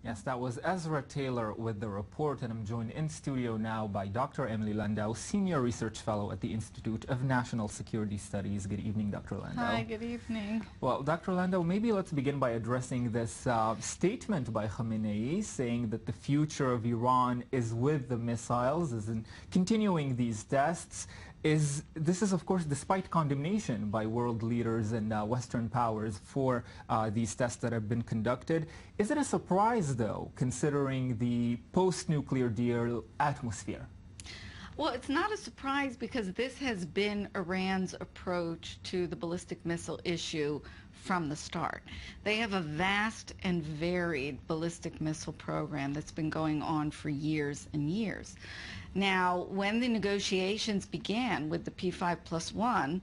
Yes, that was Ezra Taylor with the report, and I'm joined in studio now by Dr. Emily Landau, Senior Research Fellow at the Institute of National Security Studies. Good evening, Dr. Landau. Hi, good evening. Well, Dr. Landau, maybe let's begin by addressing this statement by Khamenei saying that the future of Iran is with the missiles, is in continuing these tests. This is, of course, despite condemnation by world leaders and Western powers for these tests that have been conducted. Is it a surprise, though, considering the post-nuclear deal atmosphere? Well, it's not a surprise because this has been Iran's approach to the ballistic missile issue from the start. They have a vast and varied ballistic missile program that's been going on for years and years. Now, when the negotiations began with the P5+1,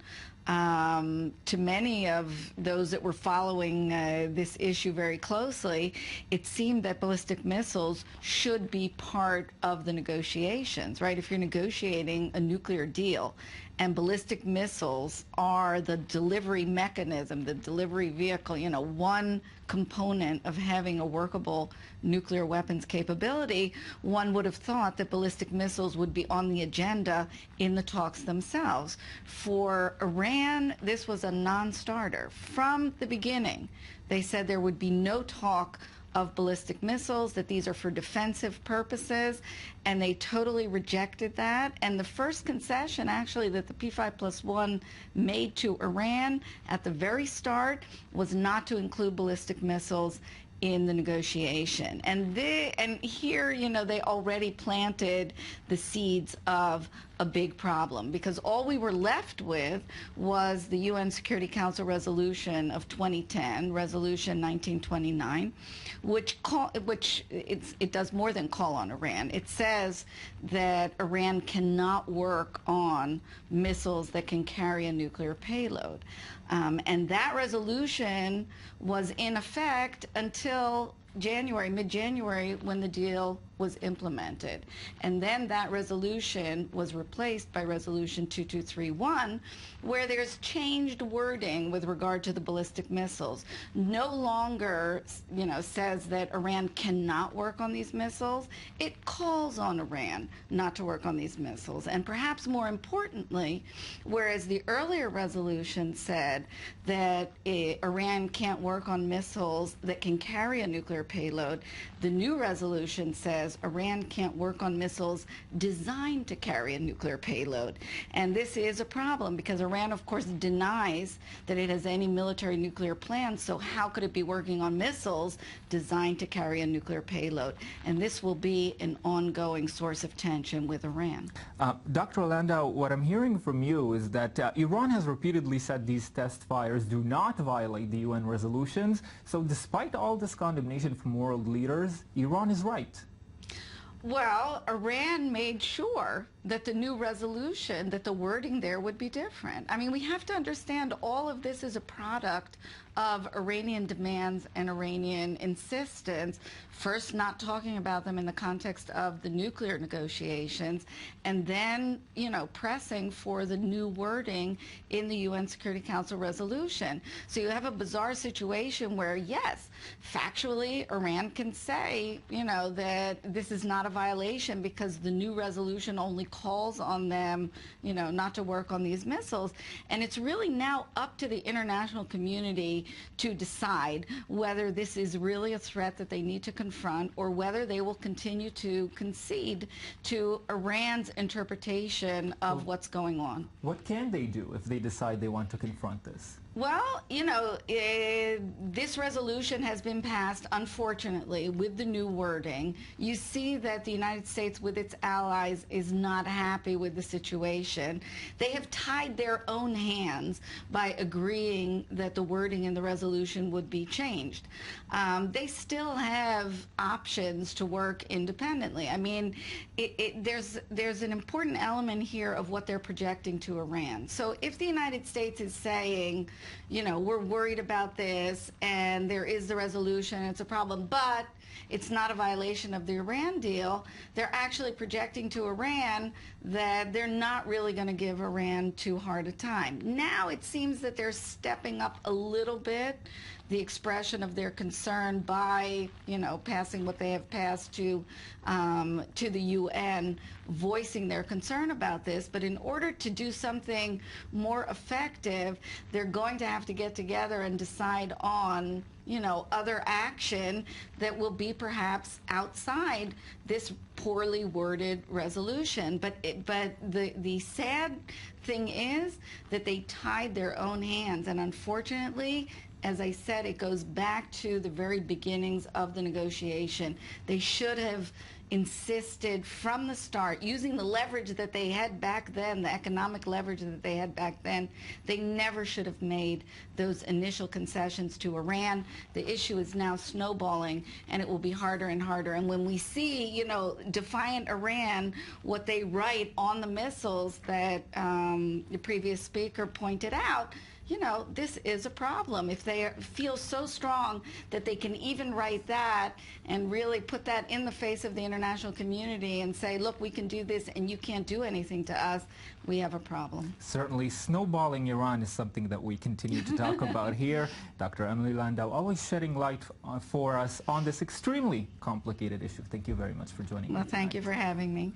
to many of those that were following this issue very closely, it seemed that ballistic missiles should be part of the negotiations, right? If you're negotiating a nuclear deal and ballistic missiles are the delivery mechanism, the delivery vehicle, you know, one component of having a workable nuclear weapons capability, one would have thought that ballistic missiles would be on the agenda in the talks themselves. For Iran, this was a non-starter. From the beginning, they said there would be no talk of ballistic missiles, that these are for defensive purposes, and they totally rejected that. And the first concession, actually, that the P5+1 made to Iran at the very start was not to include ballistic missiles in the negotiation. And here, you know, they already planted the seeds of a big problem, because all we were left with was the UN Security Council resolution of 2010, Resolution 1929, which it does more than call on Iran. It says that Iran cannot work on missiles that can carry a nuclear payload. And that resolution was in effect until January, mid-January, when the deal was implemented. And then that resolution was replaced by Resolution 2231, where there's changed wording with regard to the ballistic missiles. No longer, you know, says that Iran cannot work on these missiles. It calls on Iran not to work on these missiles. And perhaps more importantly, whereas the earlier resolution said that Iran can't work on missiles that can carry a nuclear payload, the new resolution says Iran can't work on missiles designed to carry a nuclear payload. And this is a problem because Iran, of course, denies that it has any military nuclear plans, so how could it be working on missiles designed to carry a nuclear payload? And this will be an ongoing source of tension with Iran. Dr. Landau, what I'm hearing from you is that Iran has repeatedly said these test fires do not violate the UN resolutions, so despite all this condemnation from world leaders, Iran is right. Well, Iran made sure that the new resolution, that the wording there would be different. I mean, we have to understand all of this is a product of Iranian demands and Iranian insistence, first not talking about them in the context of the nuclear negotiations, and then, you know, pressing for the new wording in the UN Security Council resolution. So you have a bizarre situation where, yes, factually, Iran can say, you know, that this is not a violation because the new resolution only calls on them, you know, not to work on these missiles. And it's really now up to the international community to decide whether this is really a threat that they need to confront or whether they will continue to concede to Iran's interpretation of what's going on. What can they do if they decide they want to confront this? Well, you know, this resolution has been passed, unfortunately, with the new wording. You see that the United States, with its allies, is not happy with the situation. They have tied their own hands by agreeing that the wording in the resolution would be changed. They still have options to work independently. I mean, there's an important element here of what they're projecting to Iran. So if the United States is saying, you know, we're worried about this and there is the resolution, it's a problem, but it's not a violation of the Iran deal, they're actually projecting to Iran that they're not really going to give Iran too hard a time. Now it seems that they're stepping up a little bit the expression of their concern by, passing what they have passed to the UN, voicing their concern about this. But in order to do something more effective, they're going to have to get together and decide on other action that will be perhaps outside this poorly worded resolution. But the sad thing is that they tied their own hands, and unfortunately, as I said, it goes back to the very beginnings of the negotiation. They should have insisted from the start, using the leverage that they had back then, the economic leverage that they had back then. They never should have made those initial concessions to Iran. The issue is now snowballing, and it will be harder and harder. And when we see, defiant Iran, what they write on the missiles that the previous speaker pointed out, this is a problem. If they feel so strong that they can even write that and really put that in the face of the international community and say, look, we can do this and you can't do anything to us, we have a problem. Certainly, snowballing Iran is something that we continue to talk about here. Dr. Emily Landau, always shedding light for us on this extremely complicated issue. Thank you very much for joining me. Well, thank you for having me.